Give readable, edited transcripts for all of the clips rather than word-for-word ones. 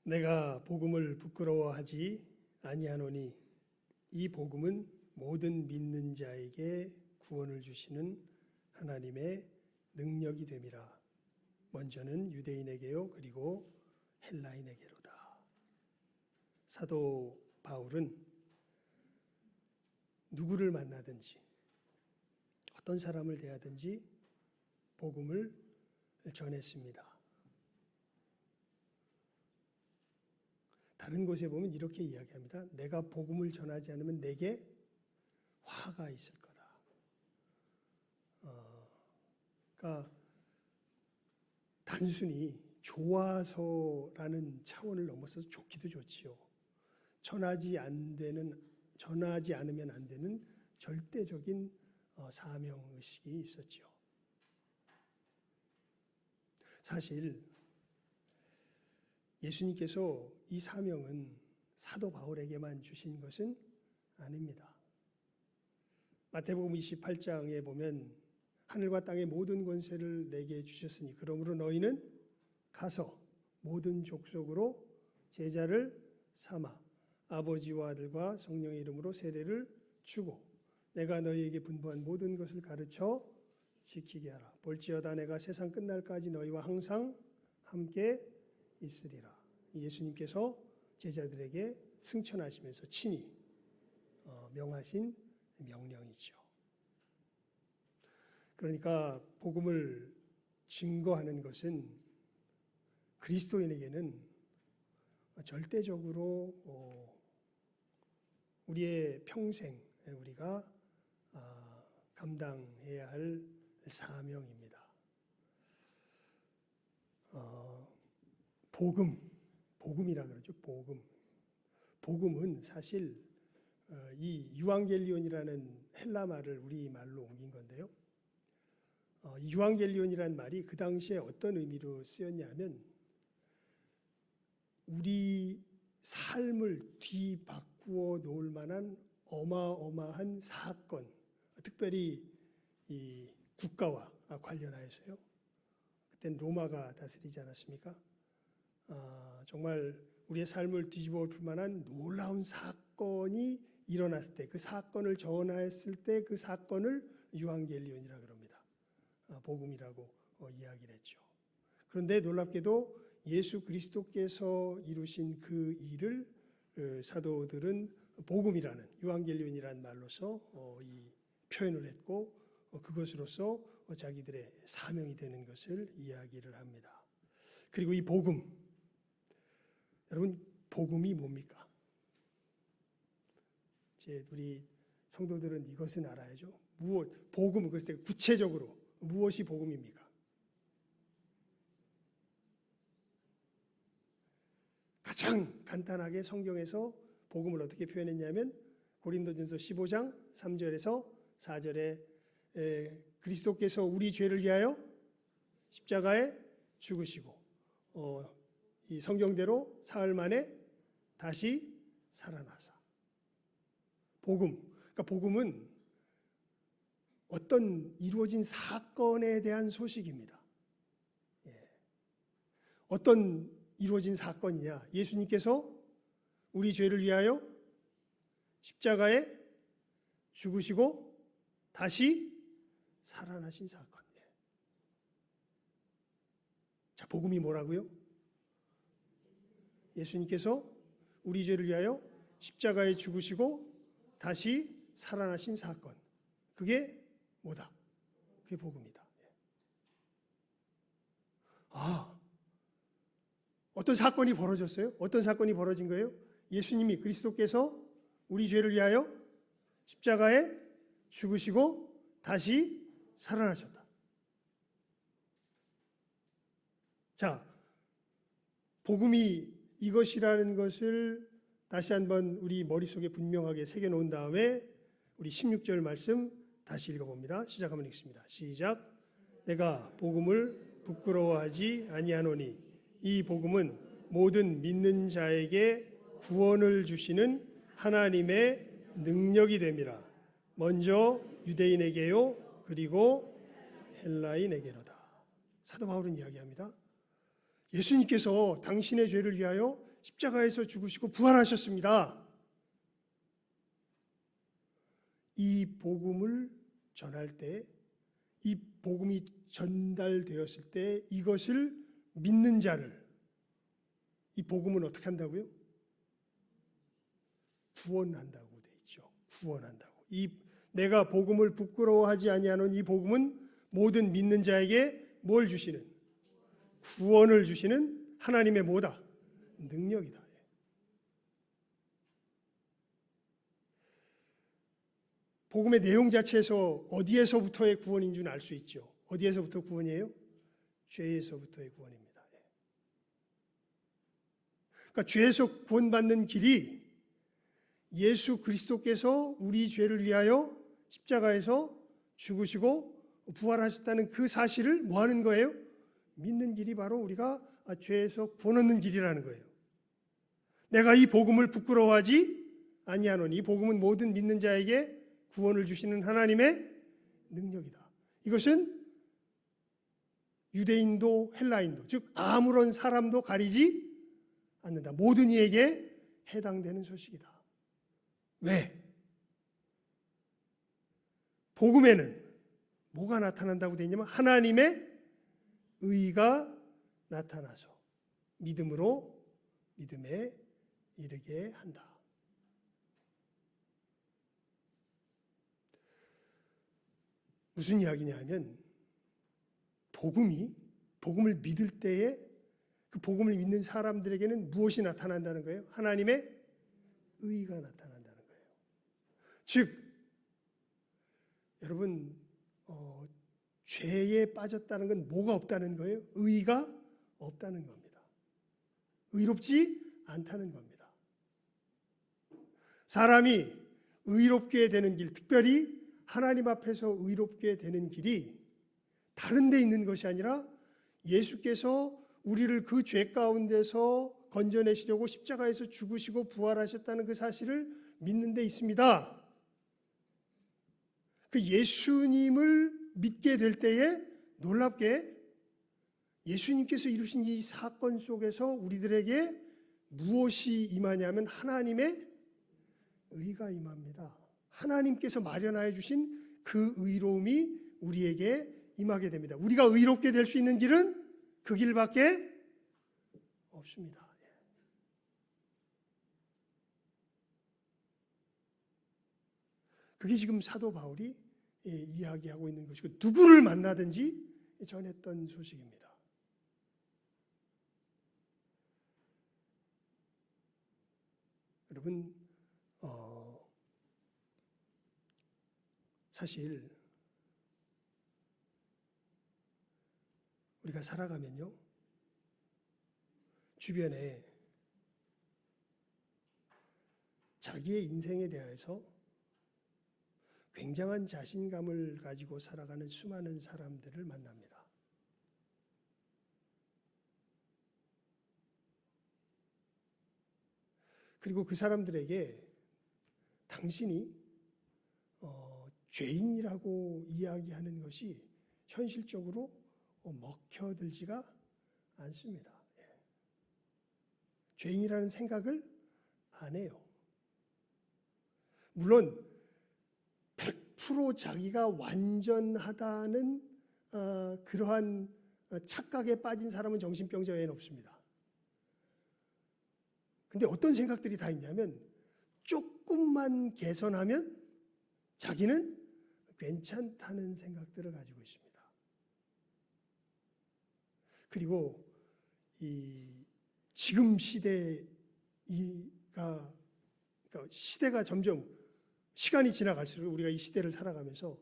내가 복음을 부끄러워하지 아니하노니 이 복음은 모든 믿는 자에게 구원을 주시는 하나님의 능력이 됨이라. 먼저는 유대인에게요 그리고 헬라인에게로다. 사도 바울은 누구를 만나든지 어떤 사람을 대하든지 복음을 전했습니다. 다른 곳에 보면 이렇게 이야기합니다. 내가 복음을 전하지 않으면 내게 화가 있을 거다. 그러니까 단순히 좋아서라는 차원을 넘어서서 좋기도 좋지요. 전하지 않으면 안 되는 절대적인 사명의식이 있었지요. 사실 예수님께서 이 사명은 사도 바울에게만 주신 것은 아닙니다. 마태복음 28장에 보면 하늘과 땅의 모든 권세를 내게 주셨으니 그러므로 너희는 가서 모든 족속으로 제자를 삼아 아버지와 아들과 성령의 이름으로 세례를 주고 내가 너희에게 분부한 모든 것을 가르쳐 지키게 하라. 볼지어다 내가 세상 끝날까지 너희와 항상 함께 있으리라. 예수님께서 제자들에게 승천하시면서 친히 명하신 명령이죠. 그러니까 복음을 증거하는 것은 그리스도인에게는 절대적으로 우리의 평생 우리가 감당해야 할 사명입니다. 복음이라 그러죠. 복음은 사실 이 유앙겔리온이라는 헬라 말을 우리 말로 옮긴 건데요. 유앙겔리온이라는 말이 그 당시에 어떤 의미로 쓰였냐면 우리 삶을 뒤바꾸어 놓을 만한 어마어마한 사건, 특별히 이 국가와 관련하여서요. 그때는 로마가 다스리지 않았습니까? 정말 우리의 삶을 뒤집어 엎을 만한 놀라운 사건이 일어났을 때, 그 사건을 전하였을 때 그 사건을 유앙겔리온이라 그럽니다. 복음이라고 이야기를 했죠. 그런데 놀랍게도 예수 그리스도께서 이루신 그 일을 사도들은 복음이라는 유앙겔리온이라는 말로서 이 표현을 했고 그것으로서 자기들의 사명이 되는 것을 이야기를 합니다. 그리고 이 복음, 여러분 복음이 뭡니까? 이제 우리 성도들은 이것은 알아야죠. 복음, 그랬을 때 구체적으로 무엇이 복음입니까? 가장 간단하게 성경에서 복음을 어떻게 표현했냐면 고린도전서 15장 3절에서 4절에 그리스도께서 우리 죄를 위하여 십자가에 죽으시고 이 성경대로 사흘 만에 다시 살아나사. 그러니까 복음은 어떤 이루어진 사건에 대한 소식입니다. 어떤 이루어진 사건이냐? 예수님께서 우리 죄를 위하여 십자가에 죽으시고 다시 살아나신 사건. 자, 복음이 뭐라고요? 예수님께서 우리 죄를 위하여 십자가에 죽으시고 다시 살아나신 사건. 그게 뭐다? 그게 복음이다. 어떤 사건이 벌어졌어요? 어떤 사건이 벌어진 거예요? 예수님이 그리스도께서 우리 죄를 위하여 십자가에 죽으시고 다시 살아나셨다. 자, 복음이 이것이라는 것을 다시 한번 우리 머릿속에 분명하게 새겨놓은 다음에 우리 16절 말씀 다시 읽어봅니다. 시작 한번 읽습니다. 시작. 내가 복음을 부끄러워하지 아니하노니 이 복음은 모든 믿는 자에게 구원을 주시는 하나님의 능력이 됨이라. 먼저 유대인에게요 그리고 헬라인에게로다. 사도 바울은 이야기합니다. 예수님께서 당신의 죄를 위하여 십자가에서 죽으시고 부활하셨습니다. 이 복음을 전할 때, 이 복음이 전달되었을 때 이것을 믿는 자를, 이 복음은 어떻게 한다고요? 구원한다고 돼 있죠. 구원한다고. 내가 복음을 부끄러워하지 아니하는 이 복음은 모든 믿는 자에게 뭘 주시는? 구원을 주시는 하나님의 뭐다? 능력이다. 복음의 내용 자체에서 어디에서부터의 구원인 줄 알 수 있죠. 어디에서부터 구원이에요? 죄에서부터의 구원입니다. 그러니까 죄에서 구원받는 길이 예수 그리스도께서 우리 죄를 위하여 십자가에서 죽으시고 부활하셨다는 그 사실을 뭐 하는 거예요? 믿는 길이 바로 우리가 죄에서 구원 얻는 길이라는 거예요. 내가 이 복음을 부끄러워하지 아니하노니, 이 복음은 모든 믿는 자에게 구원을 주시는 하나님의 능력이다. 이것은 유대인도 헬라인도, 즉 아무런 사람도 가리지 않는다. 모든 이에게 해당되는 소식이다. 왜? 복음에는 뭐가 나타난다고 되어 있냐면 하나님의 의가 나타나서 믿음으로 믿음에 이르게 한다. 무슨 이야기냐 하면 복음을 믿을 때에 그 복음을 믿는 사람들에게는 무엇이 나타난다는 거예요? 하나님의 의가 나타난다는 거예요. 즉 여러분 죄에 빠졌다는 건 뭐가 없다는 거예요? 의가 없다는 겁니다. 의롭지 않다는 겁니다. 사람이 의롭게 되는 길, 특별히 하나님 앞에서 의롭게 되는 길이 다른 데 있는 것이 아니라 예수께서 우리를 그 죄 가운데서 건져내시려고 십자가에서 죽으시고 부활하셨다는 그 사실을 믿는 데 있습니다. 그 예수님을 믿게 될 때에 놀랍게 예수님께서 이루신 이 사건 속에서 우리들에게 무엇이 임하냐면 하나님의 의가 임합니다. 하나님께서 마련하여 주신 그 의로움이 우리에게 임하게 됩니다. 우리가 의롭게 될 수 있는 길은 그 길밖에 없습니다. 그게 지금 사도 바울이 이야기하고 있는 것이고 누구를 만나든지 전했던 소식입니다. 여러분 사실 우리가 살아가면요 주변에 자기의 인생에 대해서 굉장한 자신감을 가지고 살아가는 수많은 사람들을 만납니다. 그리고 그 사람들에게 당신이 죄인이라고 이야기하는 것이 현실적으로 먹혀들지가 않습니다. 죄인이라는 생각을 안 해요. 물론 100% 자기가 완전하다는 그러한 착각에 빠진 사람은 정신병자 외에는 없습니다. 근데 어떤 생각들이 다 있냐면 조금만 개선하면 자기는 괜찮다는 생각들을 가지고 있습니다. 그리고 지금 그러니까 시대가 점점 시간이 지나갈수록 우리가 이 시대를 살아가면서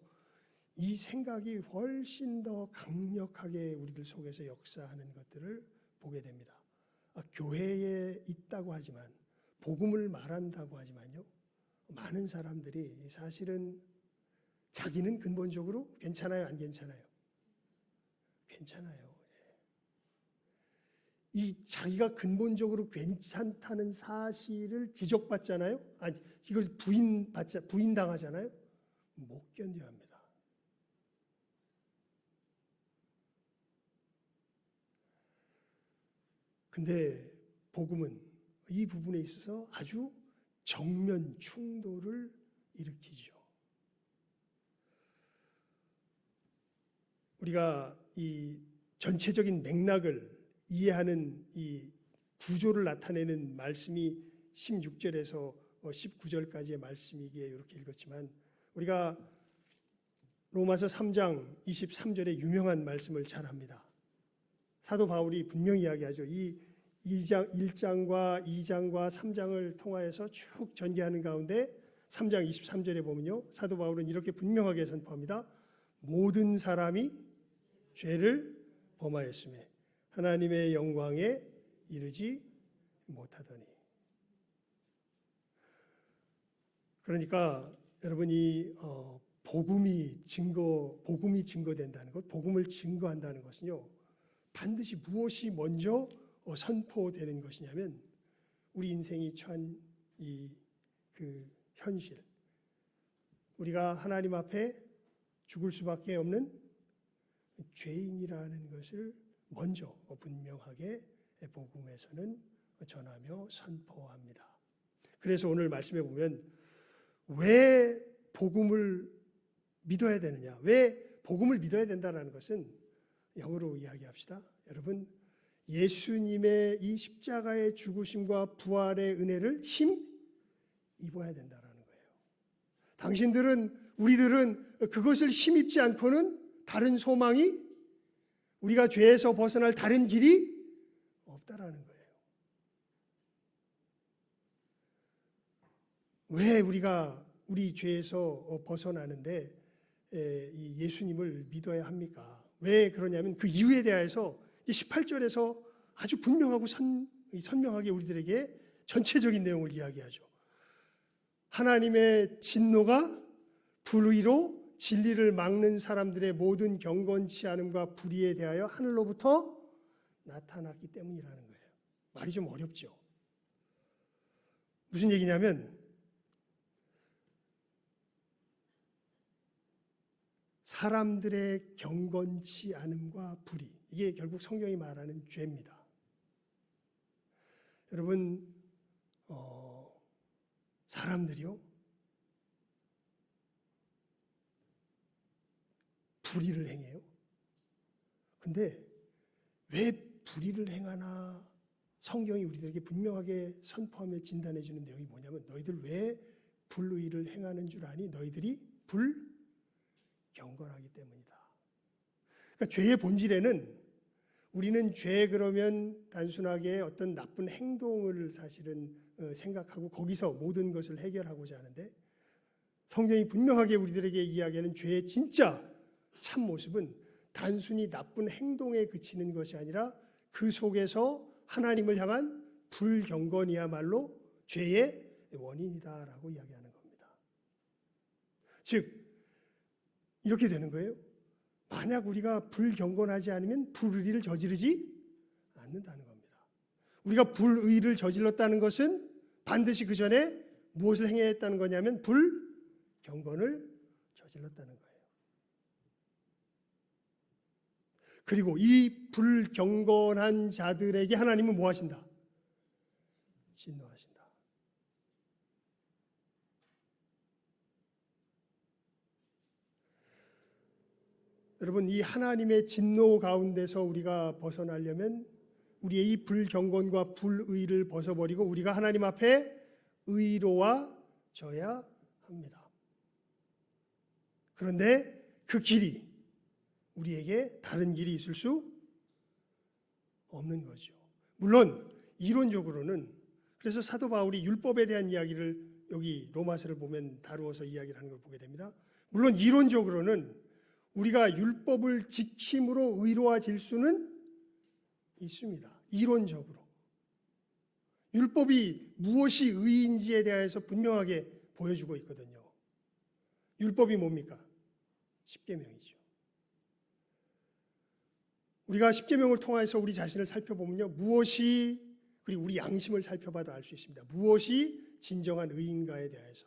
이 생각이 훨씬 더 강력하게 우리들 속에서 역사하는 것들을 보게 됩니다. 교회에 있다고 하지만 복음을 말한다고 하지만요 많은 사람들이 사실은 자기는 근본적으로 괜찮아요, 안 괜찮아요? 괜찮아요. 이 자기가 근본적으로 괜찮다는 사실을 지적받잖아요. 아니 이걸 부인당하잖아요. 못 견뎌합니다. 근데 복음은 이 부분에 있어서 아주 정면 충돌을 일으키죠. 우리가 이 전체적인 맥락을 이해하는 이 구조를 나타내는 말씀이 16절에서 19절까지의 말씀이기에 이렇게 읽었지만, 우리가 로마서 3장 23절의 유명한 말씀을 잘 압니다. 사도 바울이 분명히 이야기하죠. 이 1장과 2장과 3장을 통하여서 쭉 전개하는 가운데 3장 23절에 보면요, 사도 바울은 이렇게 분명하게 선포합니다. 모든 사람이 죄를 범하였으며 하나님의 영광에 이르지 못하더니. 그러니까 여러분이 복음이 증거된다는 것, 복음을 증거한다는 것은요, 반드시 무엇이 먼저 선포되는 것이냐면 우리 인생이 처한 그 현실, 우리가 하나님 앞에 죽을 수밖에 없는 죄인이라는 것을 먼저 분명하게 복음에서는 전하며 선포합니다. 그래서 오늘 말씀에 보면 왜 복음을 믿어야 되느냐, 왜 복음을 믿어야 된다는 것은 영어로 이야기합시다. 여러분, 예수님의 이 십자가의 죽으심과 부활의 은혜를 힘입어야 된다는 거예요. 우리들은 그것을 힘입지 않고는 다른 소망이, 우리가 죄에서 벗어날 다른 길이 없다라는 거예요. 왜 우리가 우리 죄에서 벗어나는데 이 예수님을 믿어야 합니까? 왜 그러냐면 그 이유에 대해서 18절에서 아주 분명하고 선명하게 우리들에게 전체적인 내용을 이야기하죠. 하나님의 진노가 불의로 진리를 막는 사람들의 모든 경건치 않음과 불의에 대하여 하늘로부터 나타났기 때문이라는 거예요. 말이 좀 어렵죠. 무슨 얘기냐면 사람들의 경건치 않음과 불의, 이게 결국 성경이 말하는 죄입니다. 여러분, 사람들이요, 불의를 행해요. 근데 왜 불의를 행하나 성경이 우리들에게 분명하게 선포하며 진단해 주는 내용이 뭐냐면, 너희들 왜 불의를 행하는 줄 아니? 너희들이 불경건하기 때문이다. 그러니까 죄의 본질에는, 우리는 죄 그러면 단순하게 어떤 나쁜 행동을 사실은 생각하고 거기서 모든 것을 해결하고자 하는데, 성경이 분명하게 우리들에게 이야기하는 죄의 진짜 참 모습은 단순히 나쁜 행동에 그치는 것이 아니라 그 속에서 하나님을 향한 불경건이야말로 죄의 원인이다라고 이야기하는 겁니다. 즉 이렇게 되는 거예요. 만약 우리가 불경건하지 않으면 불의를 저지르지 않는다는 겁니다. 우리가 불의를 저질렀다는 것은 반드시 그 전에 무엇을 행해야 했다는 거냐면 불경건을 저질렀다는 거예요. 그리고 이 불경건한 자들에게 하나님은 뭐 하신다? 진노하신다. 여러분, 이 하나님의 진노 가운데서 우리가 벗어나려면 우리의 이 불경건과 불의를 벗어버리고 우리가 하나님 앞에 의로워져야 합니다. 그런데 그 길이, 우리에게 다른 길이 있을 수 없는 거죠. 물론 이론적으로는, 그래서 사도 바울이 율법에 대한 이야기를 여기 로마서를 보면 다루어서 이야기를 하는 걸 보게 됩니다. 물론 이론적으로는 우리가 율법을 지킴으로 의로워질 수는 있습니다. 이론적으로. 율법이 무엇이 의인지에 대해서 분명하게 보여주고 있거든요. 율법이 뭡니까? 십계명이죠. 우리가 십계명을 통해서 우리 자신을 살펴보면요, 무엇이, 그리고 우리 양심을 살펴봐도 알 수 있습니다. 무엇이 진정한 의인가에 대해서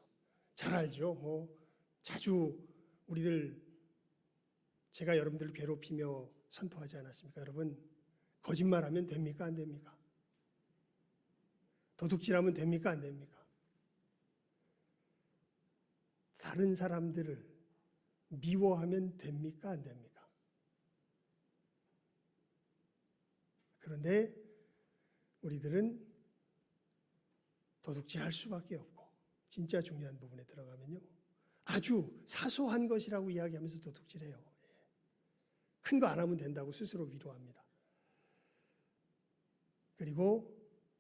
잘 알죠. 자주 우리들, 제가 여러분들을 괴롭히며 선포하지 않았습니까? 여러분, 거짓말하면 됩니까? 안 됩니까? 도둑질하면 됩니까? 안 됩니까? 다른 사람들을 미워하면 됩니까? 안 됩니까? 그런데 우리들은 도둑질할 수밖에 없고, 진짜 중요한 부분에 들어가면요, 아주 사소한 것이라고 이야기하면서 도둑질해요. 큰 거 안 하면 된다고 스스로 위로합니다. 그리고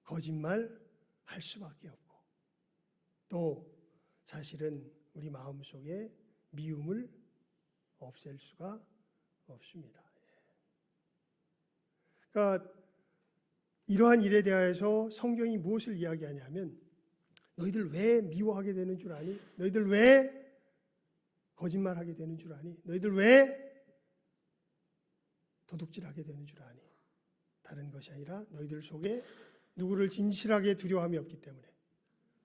거짓말 할 수밖에 없고, 또 사실은 우리 마음속에 미움을 없앨 수가 없습니다. 그러니까 이러한 일에 대하여서 성경이 무엇을 이야기하냐면, 너희들 왜 미워하게 되는 줄 아니? 너희들 왜 거짓말하게 되는 줄 아니? 너희들 왜 도둑질하게 되는 줄 아니? 다른 것이 아니라 너희들 속에 누구를 진실하게 두려워함이 없기 때문에,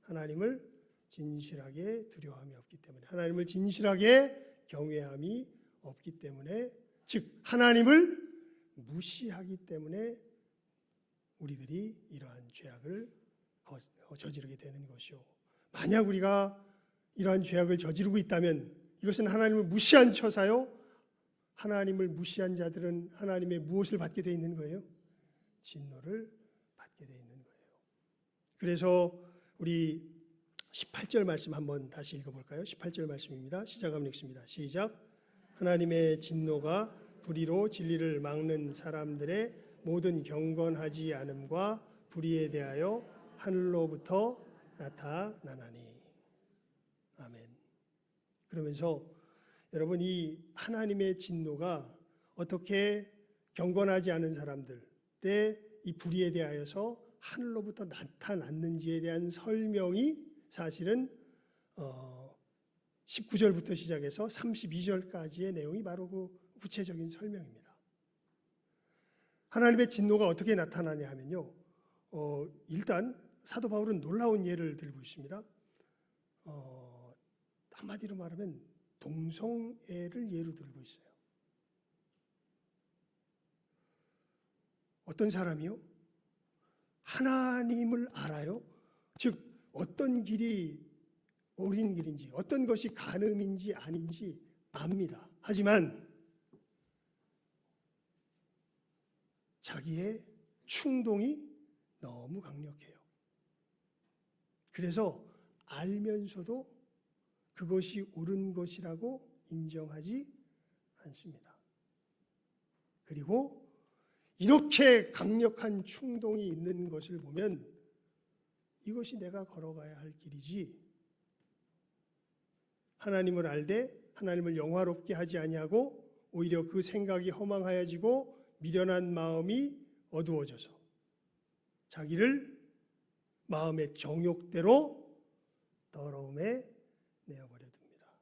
하나님을 진실하게 두려워함이 없기 때문에, 하나님을 진실하게 경외함이 없기 때문에, 즉 하나님을 무시하기 때문에 우리들이 이러한 죄악을 저지르게 되는 것이요. 만약 우리가 이러한 죄악을 저지르고 있다면 이것은 하나님을 무시한 처사요. 하나님을 무시한 자들은 하나님의 무엇을 받게 되어 있는 거예요? 진노를 받게 되어 있는 거예요. 그래서 우리 18절 말씀 한번 다시 읽어볼까요? 18절 말씀입니다. 시작하면 읽습니다. 시작. 하나님의 진노가 불의로 진리를 막는 사람들의 모든 경건하지 않음과 불의에 대하여 하늘로부터 나타나나니. 아멘. 그러면서 여러분, 이 하나님의 진노가 어떻게 경건하지 않은 사람들의 이 불의에 대하여서 하늘로부터 나타났는지에 대한 설명이 사실은 19절부터 시작해서 32절까지의 내용이 바로 그 구체적인 설명입니다. 하나님의 진노가 어떻게 나타나냐 하면요, 일단 사도 바울은 놀라운 예를 들고 있습니다. 한마디로 말하면 동성애를 예로 들고 있어요. 어떤 사람이요? 하나님을 알아요. 즉 어떤 길이 옳은 길인지, 어떤 것이 간음인지 아닌지 압니다. 하지만 자기의 충동이 너무 강력해요. 그래서 알면서도 그것이 옳은 것이라고 인정하지 않습니다. 그리고 이렇게 강력한 충동이 있는 것을 보면 이것이 내가 걸어가야 할 길이지, 하나님을 알되 하나님을 영화롭게 하지 아니하고 오히려 그 생각이 허망하여지고 미련한 마음이 어두워져서 자기를 마음의 정욕대로 더러움에 내어버려 둡니다.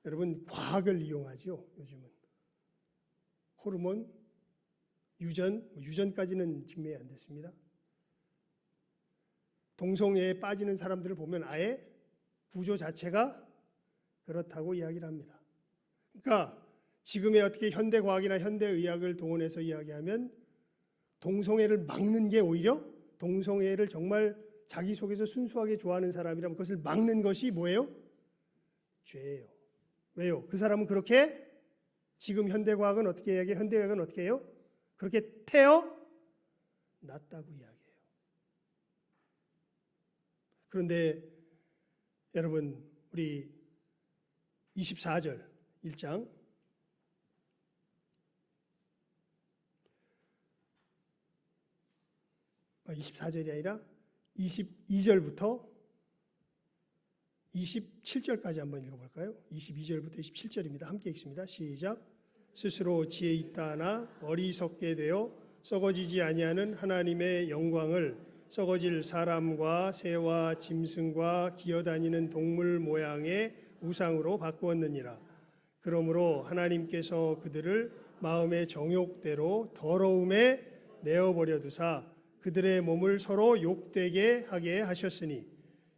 여러분, 과학을 이용하죠. 요즘은 호르몬, 유전까지는 증명이 안 됐습니다. 동성애에 빠지는 사람들을 보면 아예 구조 자체가 그렇다고 이야기를 합니다. 그러니까 지금의 어떻게 현대과학이나 현대의학을 동원해서 이야기하면 동성애를 막는 게 오히려, 동성애를 정말 자기 속에서 순수하게 좋아하는 사람이라면 그것을 막는 것이 뭐예요? 죄예요. 왜요? 그 사람은 그렇게, 지금 현대과학은 어떻게 이야기해요? 현대의학은 어떻게 해요? 그렇게 태어났다고 이야기해요. 그런데 여러분, 우리 24절 1장 24절이 아니라 22절부터 27절까지 한번 읽어볼까요? 22절부터 27절입니다. 함께 읽습니다. 시작. 스스로 지혜 있다 하나 어리석게 되어 썩어지지 아니하는 하나님의 영광을 썩어질 사람과 새와 짐승과 기어다니는 동물 모양의 우상으로 바꾸었느니라. 그러므로 하나님께서 그들을 마음의 정욕대로 더러움에 내어버려 두사 그들의 몸을 서로 욕되게 하게 하셨으니,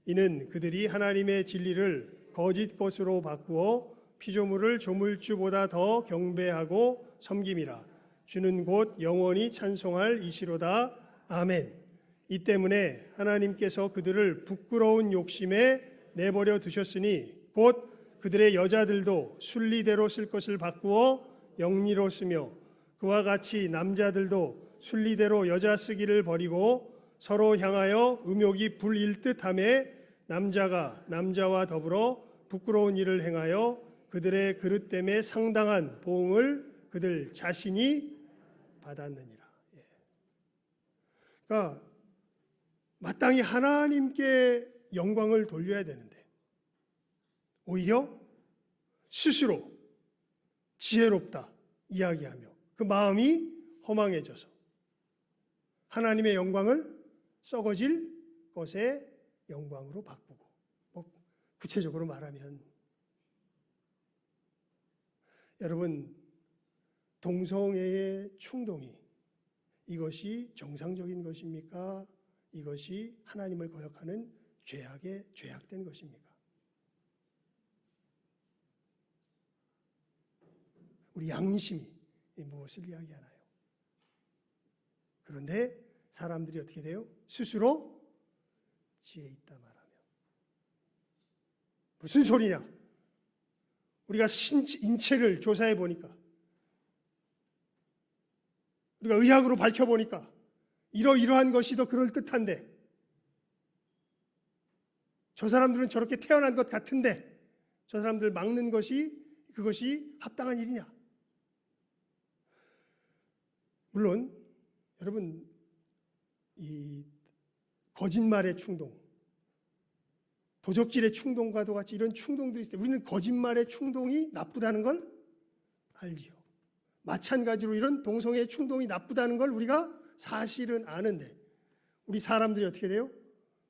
이는 그들이 하나님의 진리를 거짓 것으로 바꾸어 피조물을 조물주보다 더 경배하고 섬김이라. 주는 곧 영원히 찬송할 이시로다. 아멘. 이 때문에 하나님께서 그들을 부끄러운 욕심에 내버려 두셨으니 곧 그들의 여자들도 순리대로 쓸 것을 바꾸어 영리로 쓰며 그와 같이 남자들도 순리대로 여자 쓰기를 버리고 서로 향하여 음욕이 불일 듯하매 남자가 남자와 더불어 부끄러운 일을 행하여 그들의 그릇됨에 상당한 보응을 그들 자신이 받았느니라. 그러니까 마땅히 하나님께 영광을 돌려야 되는데 오히려 스스로 지혜롭다 이야기하며 그 마음이 허망해져서 하나님의 영광을 썩어질 것의 영광으로 바꾸고, 구체적으로 말하면 여러분, 동성애의 충동이 이것이 정상적인 것입니까? 이것이 하나님을 거역하는 죄악된 것입니까? 우리 양심이 무엇을 이야기하나요? 그런데 사람들이 어떻게 돼요? 스스로 지혜 있다 말하며 무슨 소리냐? 우리가 인체를 조사해 보니까, 우리가 의학으로 밝혀보니까 이러한 것이 더 그럴듯한데, 저 사람들은 저렇게 태어난 것 같은데 저 사람들 막는 것이 그것이 합당한 일이냐? 물론 여러분, 이 거짓말의 충동, 도적질의 충동과도 같이 이런 충동들이 있을 때 우리는 거짓말의 충동이 나쁘다는 걸 알지요. 마찬가지로 이런 동성애의 충동이 나쁘다는 걸 우리가 사실은 아는데 우리 사람들이 어떻게 돼요?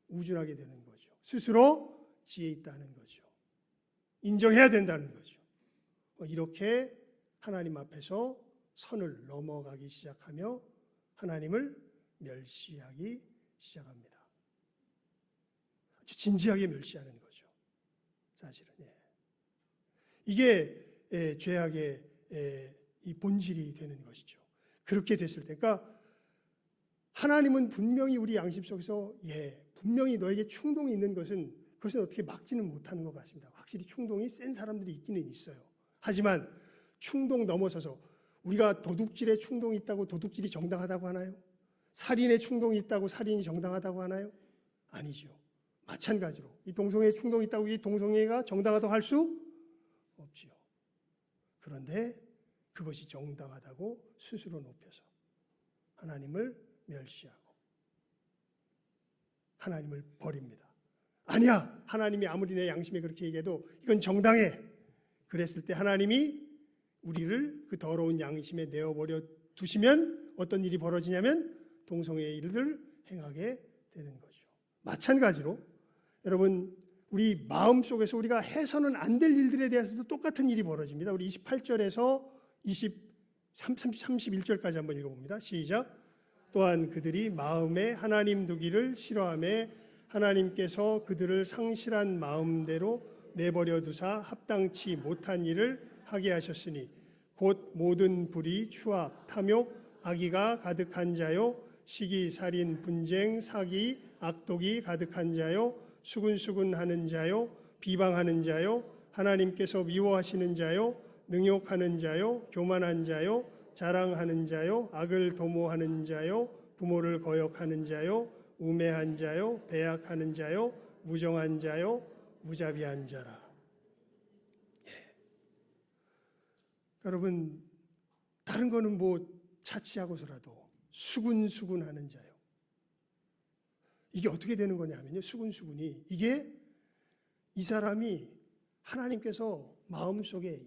우준하게 되는 거죠. 스스로 지혜 있다는 거죠. 인정해야 된다는 거죠. 이렇게 하나님 앞에서 선을 넘어가기 시작하며 하나님을 멸시하기 시작합니다. 아주 진지하게 멸시하는 거죠. 사실은. 이게 죄악의 이 본질이 되는 것이죠. 그렇게 됐을 때, 그러니까 하나님은 분명히 우리 양심 속에서 분명히 너에게 충동이 있는 것은 그것은 어떻게 막지는 못하는 것 같습니다. 확실히 충동이 센 사람들이 있기는 있어요. 하지만 충동 넘어서서 우리가 도둑질에 충동이 있다고 도둑질이 정당하다고 하나요? 살인에 충동이 있다고 살인이 정당하다고 하나요? 아니죠. 마찬가지로 이 동성애에 충동이 있다고 이 동성애가 정당하다고 할 수 없지요. 그런데 그것이 정당하다고 스스로 높여서 하나님을 멸시하고 하나님을 버립니다. 아니야, 하나님이 아무리 내 양심에 그렇게 얘기해도 이건 정당해. 그랬을 때 하나님이 우리를 그 더러운 양심에 내어버려 두시면 어떤 일이 벌어지냐면 동성애의 일을 행하게 되는 거죠. 마찬가지로 여러분, 우리 마음속에서 우리가 해서는 안 될 일들에 대해서도 똑같은 일이 벌어집니다. 우리 28절에서 31절까지 한번 읽어봅니다. 시작. 또한 그들이 마음에 하나님 두기를 싫어하며 하나님께서 그들을 상실한 마음대로 내버려 두사 합당치 못한 일을 하게 하셨으니 곧 모든 불의, 추악, 탐욕, 악의가 가득한 자요, 시기, 살인, 분쟁, 사기, 악독이 가득한 자요, 수군수군하는 자요, 비방하는 자요, 하나님께서 미워하시는 자요, 능욕하는 자요, 교만한 자요, 자랑하는 자요, 악을 도모하는 자요, 부모를 거역하는 자요, 우매한 자요, 배약하는 자요, 무정한 자요, 무자비한 자라. 여러분, 다른 거는 차치하고서라도 수군수군하는 자요. 이게 어떻게 되는 거냐면요, 수군수군이 이게 이 사람이 하나님께서 마음속에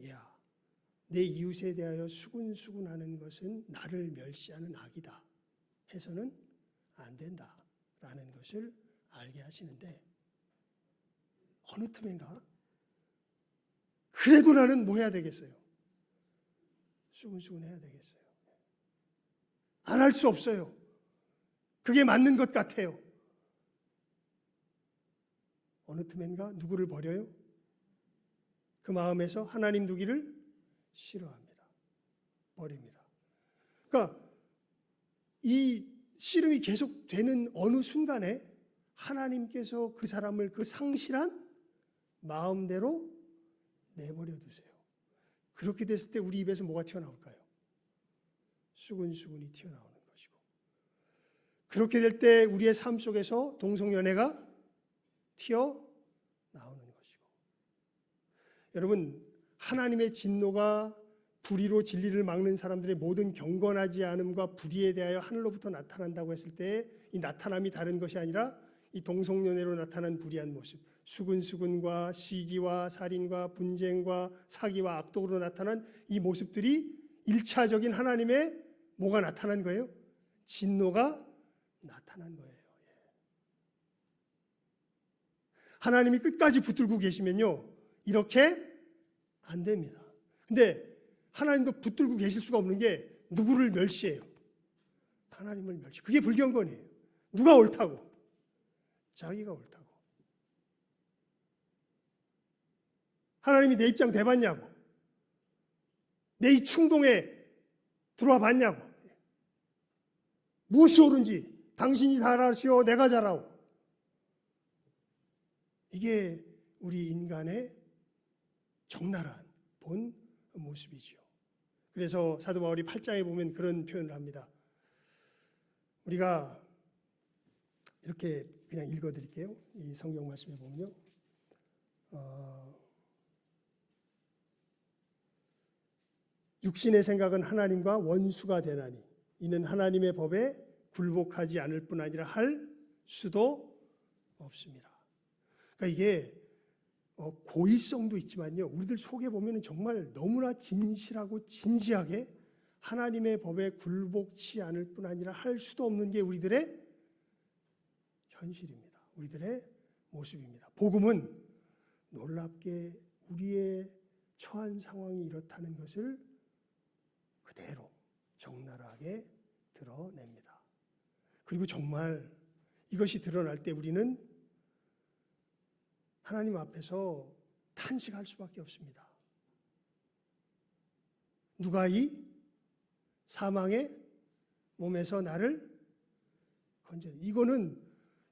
내 이웃에 대하여 수군수군하는 것은 나를 멸시하는 악이다 해서는 안 된다라는 것을 알게 하시는데, 어느 틈엔가 그래도 나는 뭐 해야 되겠어요? 수군수군해야 되겠어요. 안 할 수 없어요. 그게 맞는 것 같아요. 어느 틈엔가 누구를 버려요? 그 마음에서 하나님 두기를 싫어합니다. 버립니다. 그러니까 이 씨름이 계속되는 어느 순간에 하나님께서 그 사람을 그 상실한 마음대로 내버려 두세요. 그렇게 됐을 때 우리 입에서 뭐가 튀어나올까요? 수근수근이 튀어나오는 것이고, 그렇게 될 때 우리의 삶 속에서 동성연애가 튀어나오는 것이고, 여러분, 하나님의 진노가 불의로 진리를 막는 사람들의 모든 경건하지 않음과 불의에 대하여 하늘로부터 나타난다고 했을 때 이 나타남이 다른 것이 아니라 이 동성연애로 나타난 불의한 모습, 수근수근과 시기와 살인과 분쟁과 사기와 악독으로 나타난 이 모습들이 1차적인 하나님의 뭐가 나타난 거예요? 진노가 나타난 거예요. 하나님이 끝까지 붙들고 계시면요, 이렇게 안 됩니다. 근데 하나님도 붙들고 계실 수가 없는 게 누구를 멸시해요? 하나님을 멸시. 그게 불경건이에요. 누가 옳다고? 자기가 옳다고. 하나님이 내 입장 대봤냐고? 내 이 충동에 들어와 봤냐고? 무엇이 옳은지 당신이 잘하시오, 내가 잘하오. 이게 우리 인간의 적나라한 본 모습이죠. 그래서 사도 바울이 8장에 보면 그런 표현을 합니다. 우리가 이렇게 그냥 읽어드릴게요. 이 성경 말씀에 보면요, 육신의 생각은 하나님과 원수가 되나니 이는 하나님의 법에 굴복하지 않을 뿐 아니라 할 수도 없습니다. 그러니까 이게 고의성도 있지만요, 우리들 속에 보면 정말 너무나 진실하고 진지하게 하나님의 법에 굴복치 않을 뿐 아니라 할 수도 없는 게 우리들의 현실입니다. 우리들의 모습입니다. 복음은 놀랍게 우리의 처한 상황이 이렇다는 것을 그대로 적나라하게 드러냅니다. 그리고 정말 이것이 드러날 때 우리는 하나님 앞에서 탄식할 수밖에 없습니다. 누가 이 사망의 몸에서 나를 건져내? 이거는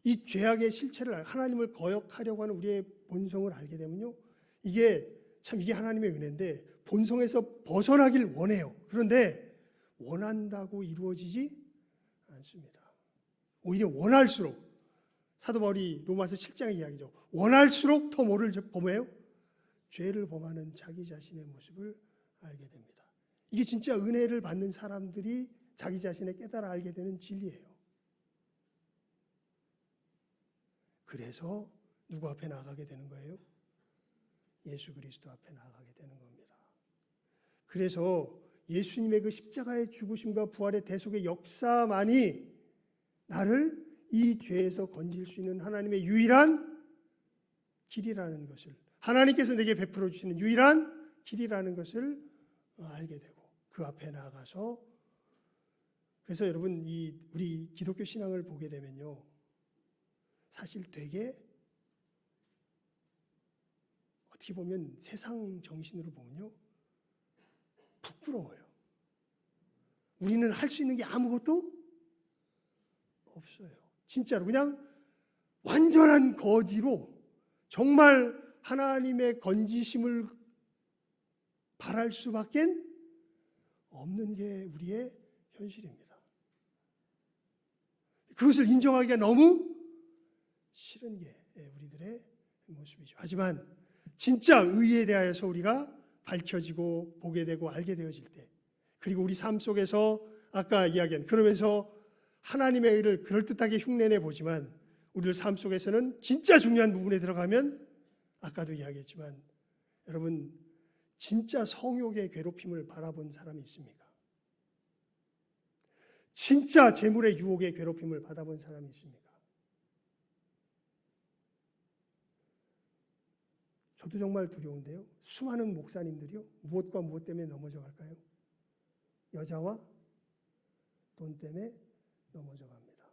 이 죄악의 실체를 하나님을 거역하려고 하는 우리의 본성을 알게 되면요, 이게 하나님의 은혜인데 본성에서 벗어나길 원해요. 그런데 원한다고 이루어지지 않습니다. 오히려 원할수록, 사도 바울이 로마서 7장의 이야기죠. 원할수록 더 뭐를 범해요? 죄를 범하는 자기 자신의 모습을 알게 됩니다. 이게 진짜 은혜를 받는 사람들이 자기 자신을 깨달아 알게 되는 진리예요. 그래서 누구 앞에 나가게 되는 거예요? 예수 그리스도 앞에 나가게 되는 겁니다. 그래서 예수님의 그 십자가의 죽으심과 부활의 대속의 역사만이 나를 이 죄에서 건질 수 있는 하나님의 유일한 길이라는 것을, 하나님께서 내게 베풀어 주시는 유일한 길이라는 것을 알게 되고 그 앞에 나가서, 그래서 여러분 우리 기독교 신앙을 보게 되면요, 사실 되게 어떻게 보면 세상 정신으로 보면요, 부끄러워요. 우리는 할 수 있는 게 아무것도 없어요. 진짜로 그냥 완전한 거지로 정말 하나님의 건지심을 바랄 수밖에 없는 게 우리의 현실입니다. 그것을 인정하기가 너무 싫은 게 우리들의 모습이죠. 하지만 진짜 의에 대하여서 우리가 밝혀지고 보게 되고 알게 되어질 때, 그리고 우리 삶 속에서 아까 이야기한, 그러면서 하나님의 의를 그럴듯하게 흉내내 보지만 우리들 삶 속에서는 진짜 중요한 부분에 들어가면, 아까도 이야기했지만 여러분, 진짜 성욕의 괴롭힘을 바라본 사람이 있습니까? 진짜 재물의 유혹의 괴롭힘을 받아본 사람이 있습니까? 저도 정말 두려운데요, 수많은 목사님들이요, 무엇과 무엇 때문에 넘어져 갈까요? 여자와 돈 때문에 넘어져 갑니다.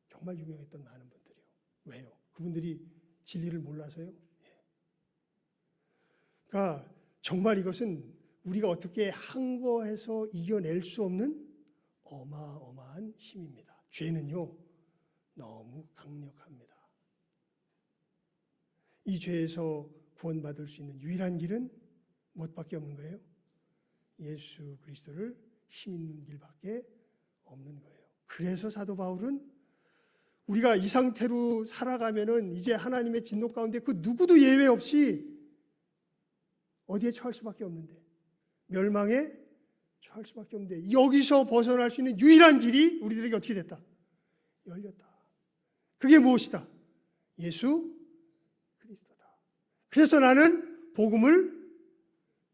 정말 유명했던 많은 분들이요. 왜요? 그분들이 진리를 몰라서요? 그러니까 정말 이것은 우리가 어떻게 항거해서 이겨낼 수 없는 어마어마한 힘입니다. 죄는요, 너무 강력합니다. 이 죄에서 구원받을 수 있는 유일한 길은 무엇밖에 없는 거예요? 예수 그리스도를 힘있는 길밖에 없는 거예요. 그래서 사도 바울은 우리가 이 상태로 살아가면은 이제 하나님의 진노 가운데 그 누구도 예외 없이 어디에 처할 수밖에 없는데, 멸망에 처할 수밖에 없는데, 여기서 벗어날 수 있는 유일한 길이 우리들에게 어떻게 됐다? 열렸다. 그게 무엇이다? 예수 그리스도다. 그래서 나는 복음을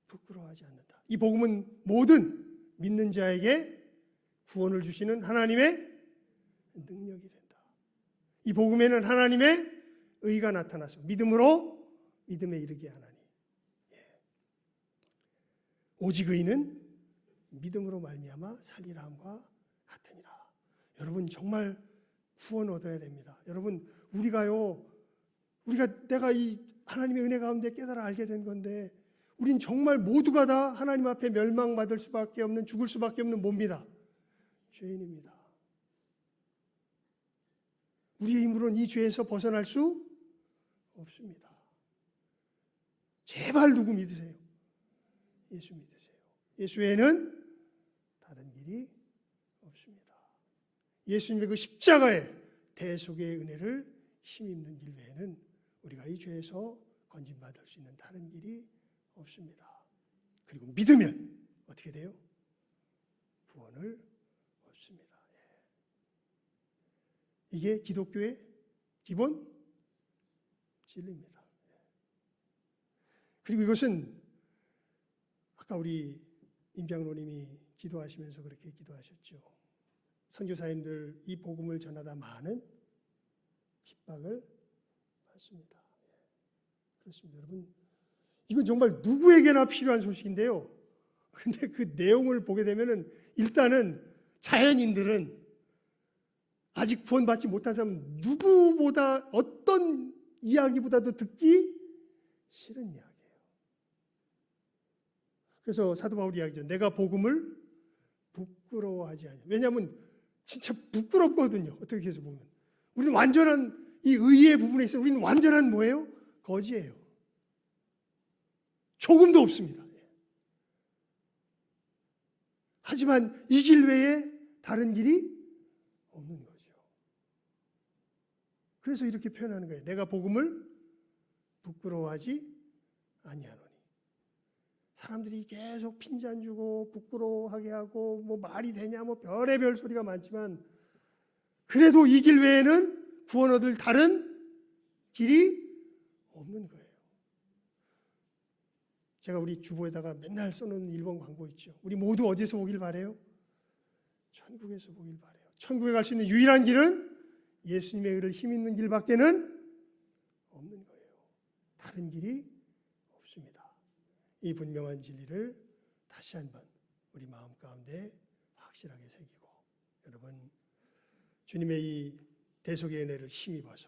부끄러워하지 않는다. 이 복음은 모든 믿는 자에게 구원을 주시는 하나님의 능력이 된다. 이 복음에는 하나님의 의가 나타나서 믿음으로 믿음에 이르게 하나니, 오직 의는 믿음으로 말미암아 살리라 함과 같으니라. 여러분 정말 구원 얻어야 됩니다. 여러분 우리가 내가 이 하나님의 은혜 가운데 깨달아 알게 된 건데, 우린 정말 모두가 다 하나님 앞에 멸망받을 수밖에 없는, 죽을 수밖에 없는 뭡니다? 죄인입니다. 우리의 힘으로는 이 죄에서 벗어날 수 없습니다. 제발 누구 믿으세요? 예수 믿으세요. 예수 외에는 다른 길이 없습니다. 예수님의 그 십자가의 대속의 은혜를 힘입는 길 외에는 우리가 이 죄에서 건진받을 수 있는 다른 길이 없습니다. 그리고 믿으면 어떻게 돼요? 구원을 얻습니다. 이게 기독교의 기본 진리입니다. 그리고 이것은 아까 우리 임장로님이 기도하시면서 그렇게 기도하셨죠. 선교사님들 이 복음을 전하다 많은 핍박을 받습니다. 그렇습니다. 여러분, 이건 정말 누구에게나 필요한 소식인데요. 그런데 그 내용을 보게 되면은 일단은 자연인들은, 아직 구원받지 못한 사람 누구보다 어떤 이야기보다도 듣기 싫은 이야기예요. 그래서 사도 바울이 이야기죠. 내가 복음을 부끄러워하지 않냐. 왜냐하면 진짜 부끄럽거든요. 어떻게 해서 보면 우리는 완전한 이 의의 부분에 있어서 우리는 완전한 뭐예요? 거지예요. 조금도 없습니다. 하지만 이 길 외에 다른 길이 없는 거죠. 그래서 이렇게 표현하는 거예요. 내가 복음을 부끄러워하지 아니하노니. 사람들이 계속 핀잔 주고 부끄러워하게 하고 뭐 말이 되냐 뭐 별의별 소리가 많지만, 그래도 이 길 외에는 구원 얻을 다른 길이 없는 거예요. 제가 우리 주보에다가 맨날 써놓는 일본 광고 있죠. 우리 모두 어디서 보길 바래요? 천국에서 보길 바래요. 천국에 갈 수 있는 유일한 길은 예수님의 의를 힘있는 길밖에는 없는 거예요. 다른 길이 없습니다. 이 분명한 진리를 다시 한번 우리 마음 가운데 확실하게 새기고, 여러분 주님의 이 대속의 은혜를 힘입어서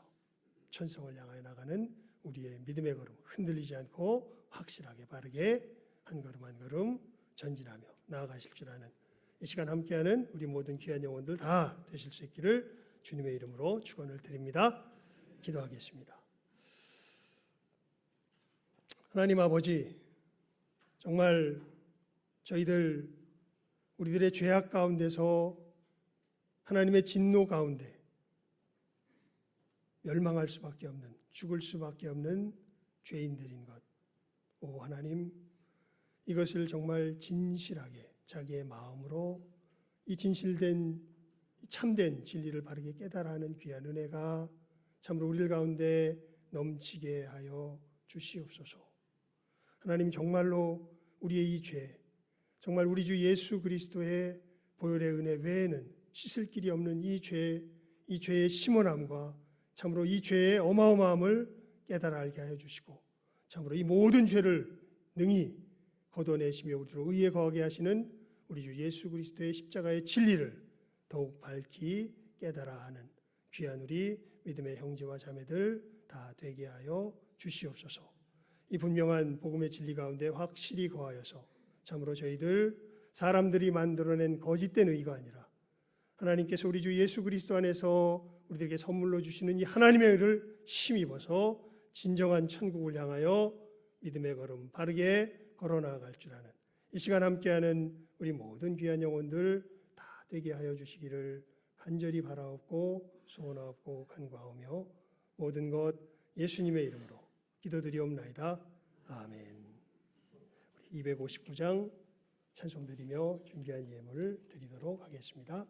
천성을 향하여 나가는 우리의 믿음의 걸음 흔들리지 않고 확실하게 바르게 한 걸음 한 걸음 전진하며 나아가실 줄 아는 이 시간 함께하는 우리 모든 귀한 영혼들 다 되실 수 있기를 주님의 이름으로 축원을 드립니다. 기도하겠습니다. 하나님 아버지, 정말 우리들의 죄악 가운데서 하나님의 진노 가운데 멸망할 수밖에 없는, 죽을 수밖에 없는 죄인들인 것, 오 하나님, 이것을 정말 진실하게 자기의 마음으로 이 진실된 참된 진리를 바르게 깨달아 하는 귀한 은혜가 참으로 우리들 가운데 넘치게 하여 주시옵소서. 하나님, 정말로 우리의 이 죄, 정말 우리 주 예수 그리스도의 보혈의 은혜 외에는 씻을 길이 없는 이 죄의 심오함과 참으로 이 죄의 어마어마함을 깨달아 알게 하여 주시고, 참으로 이 모든 죄를 능히 걷어내시며 우리로 의에 거하게 하시는 우리 주 예수 그리스도의 십자가의 진리를 더욱 밝히 깨달아 하는 귀한 우리 믿음의 형제와 자매들 다 되게 하여 주시옵소서. 이 분명한 복음의 진리 가운데 확실히 거하여서 참으로 저희들 사람들이 만들어낸 거짓된 의가 아니라 하나님께서 우리 주 예수 그리스도 안에서 우리들에게 선물로 주시는 이 하나님의 의를 힘입어서 진정한 천국을 향하여 믿음의 걸음 바르게 걸어나갈 줄 아는 이 시간 함께하는 우리 모든 귀한 영혼들 다 되게 하여 주시기를 간절히 바라옵고 소원하옵고 간구하오며 모든 것 예수님의 이름으로 기도드리옵나이다. 아멘. 259장 찬송드리며 준비한 예물을 드리도록 하겠습니다.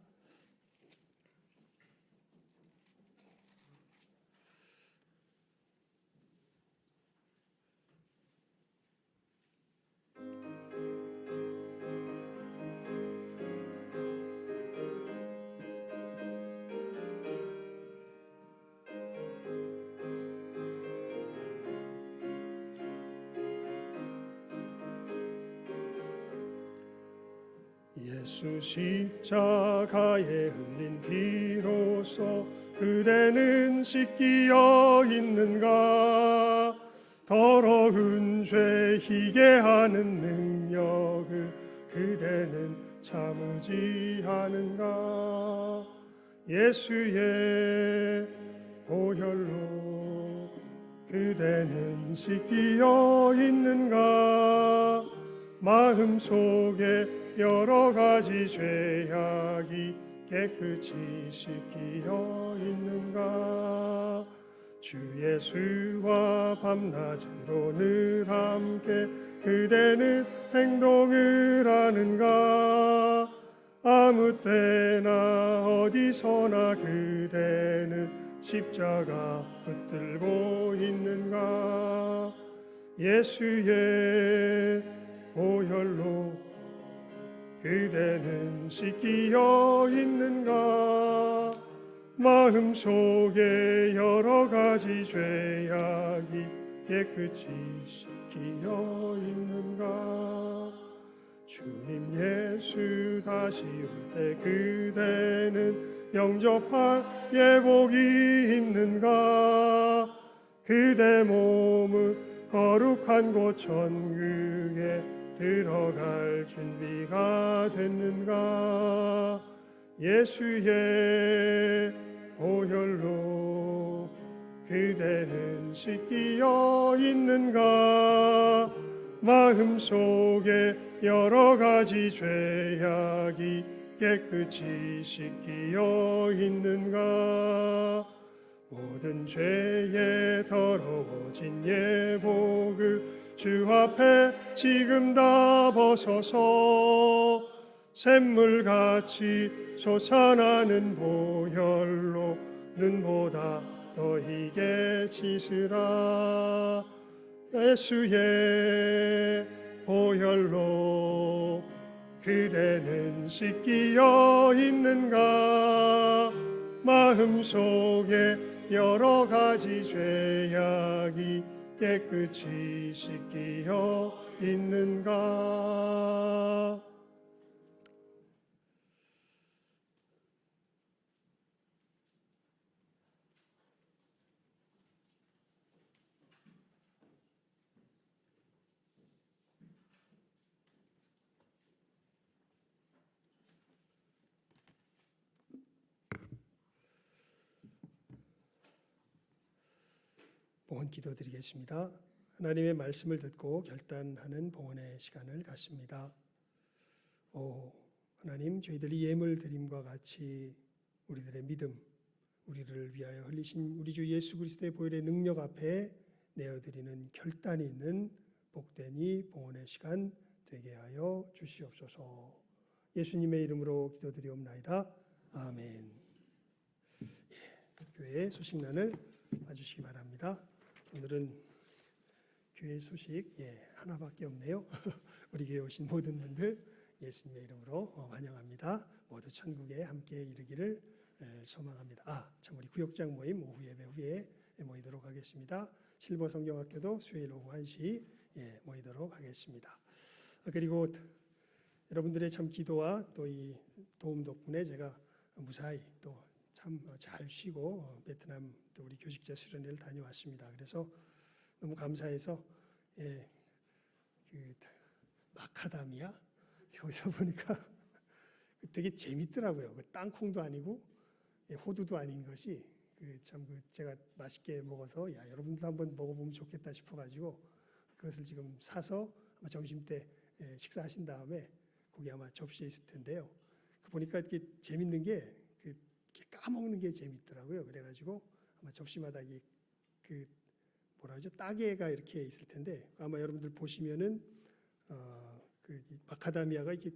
예수 십자가에 흘린 피로써 그대는 씻기어 있는가? 더러운 죄 희게 하는 능력을 그대는 참으지 않은가? 예수의 보혈로 그대는 씻기어 있는가? 마음속에 여러 가지 죄악이 깨끗이 씻기어 있는가? 주 예수와 밤낮으로 늘 함께 그대는 행동을 하는가? 아무 때나 어디서나 그대는 십자가 붙들고 있는가? 예수의 보혈로 그대는 씻기어 있는가? 마음속에 여러 가지 죄악이 깨끗이 씻기어 있는가? 주님 예수 다시 올 때 그대는 영접할 예복이 있는가? 그대 몸은 거룩한 곳 천국에 들어갈 준비가 됐는가? 예수의 보혈로 그대는 씻기어 있는가? 마음속에 여러 가지 죄악이 깨끗이 씻기어 있는가? 모든 죄에 더러워진 예복을 주 앞에 지금 다 벗어서 샘물같이 솟아나는 보혈로 눈보다 더 희게 씻으라. 예수의 보혈로 그대는 씻기어 있는가? 마음속에 여러 가지 죄악이 깨끗이 씻기어 있는가? 봉헌 기도드리겠습니다. 하나님의 말씀을 듣고 결단하는 봉헌의 시간을 갖습니다. 오 하나님, 저희들이 예물 드림과 같이 우리들의 믿음, 우리를 위하여 흘리신 우리 주 예수 그리스도의 보혈의 능력 앞에 내어드리는 결단이 있는 복된 이 봉헌의 시간 되게 하여 주시옵소서. 예수님의 이름으로 기도드리옵나이다. 아멘. 교회 소식란을 봐주시기 바랍니다. 오늘은 교회 소식 하나밖에 없네요. 우리 교회 오신 모든 분들 예수님의 이름으로 환영합니다. 모두 천국에 함께 이르기를 소망합니다. 참 우리 구역장 모임 오후 예배 후에 모이도록 하겠습니다. 실버 성경학교도 수요일 오후 1시 모이도록 하겠습니다. 그리고 여러분들의 참 기도와 또 이 도움 덕분에 제가 무사히 또 참 잘 쉬고 베트남 또 우리 교직자 수련회를 다녀왔습니다. 그래서 너무 감사해서 그 마카다미아 거기서 보니까 그 되게 재밌더라고요. 그 땅콩도 아니고 호두도 아닌 것이 제가 맛있게 먹어서 야 여러분도 한번 먹어보면 좋겠다 싶어가지고 그것을 지금 사서 아마 점심 때 식사하신 다음에 거기 아마 접시에 있을 텐데요. 보니까 이렇게 재밌는 게 이렇게 까먹는 게 재밌더라고요. 그래가지고 아마 접시마다 그 뭐라 그러죠? 따개가 이렇게 있을 텐데 아마 여러분들 보시면은 이 마카다미아가 이렇게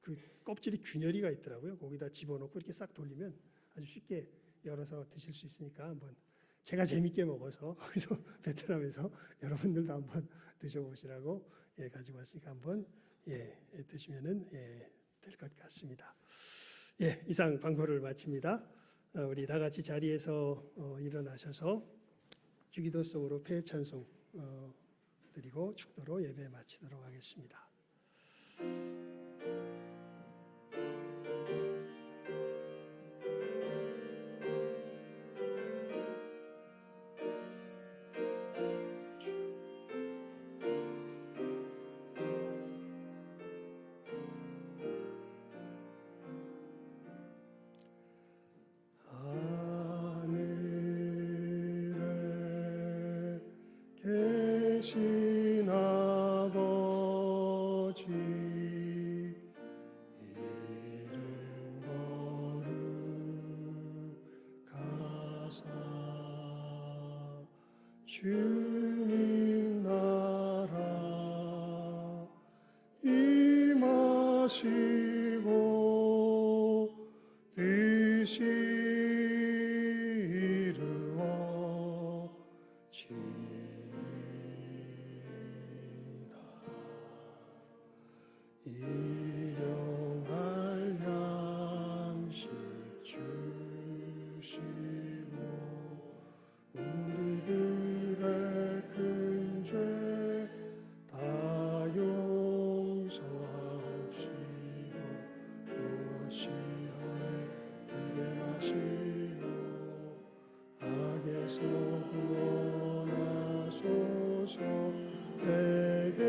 그 껍질이 균열이가 있더라고요. 거기다 집어넣고 이렇게 싹 돌리면 아주 쉽게 열어서 드실 수 있으니까 한번 제가 재밌게 먹어서 거기서 베트남에서 여러분들도 한번 드셔보시라고 가지고 왔으니까 한번 드시면은 될 것 같습니다. 이상 방송을 마칩니다. 우리 다 같이 자리에서 일어나셔서 주기도성으로 폐 찬송 드리고 축도로 예배 마치도록 하겠습니다. 계신 아버지 이름 거룩하사 주님 나라 임하시고 뜻이 일용할 양식 주시고 우리들의 큰 죄 다 용서하옵시고 또 시험에 들게 마시고 악에서 구원하소서. 내게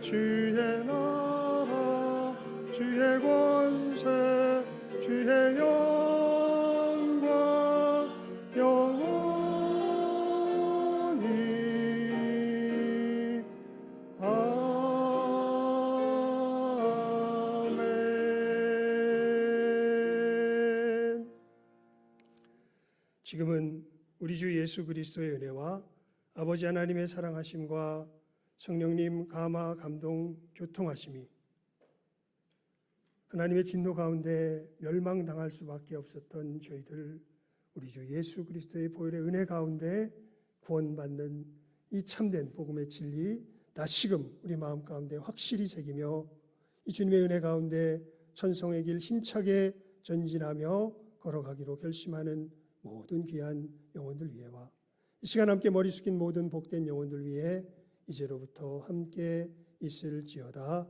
주의 나라 주의 권세 주의 영광 영원히 아멘. 지금은 우리 주 예수 그리스도의 은혜와 아버지 하나님의 사랑하심과 성령님 감화 감동 교통하심이 하나님의 진노 가운데 멸망당할 수밖에 없었던 저희들 우리 주 예수 그리스도의 보혈의 은혜 가운데 구원받는 이 참된 복음의 진리 다시금 우리 마음 가운데 확실히 새기며 이 주님의 은혜 가운데 천성의 길 힘차게 전진하며 걸어가기로 결심하는 모든 귀한 영혼들 위해와 이 시간 함께 머리 숙인 모든 복된 영혼들 위해 이제로부터 함께 있을지어다.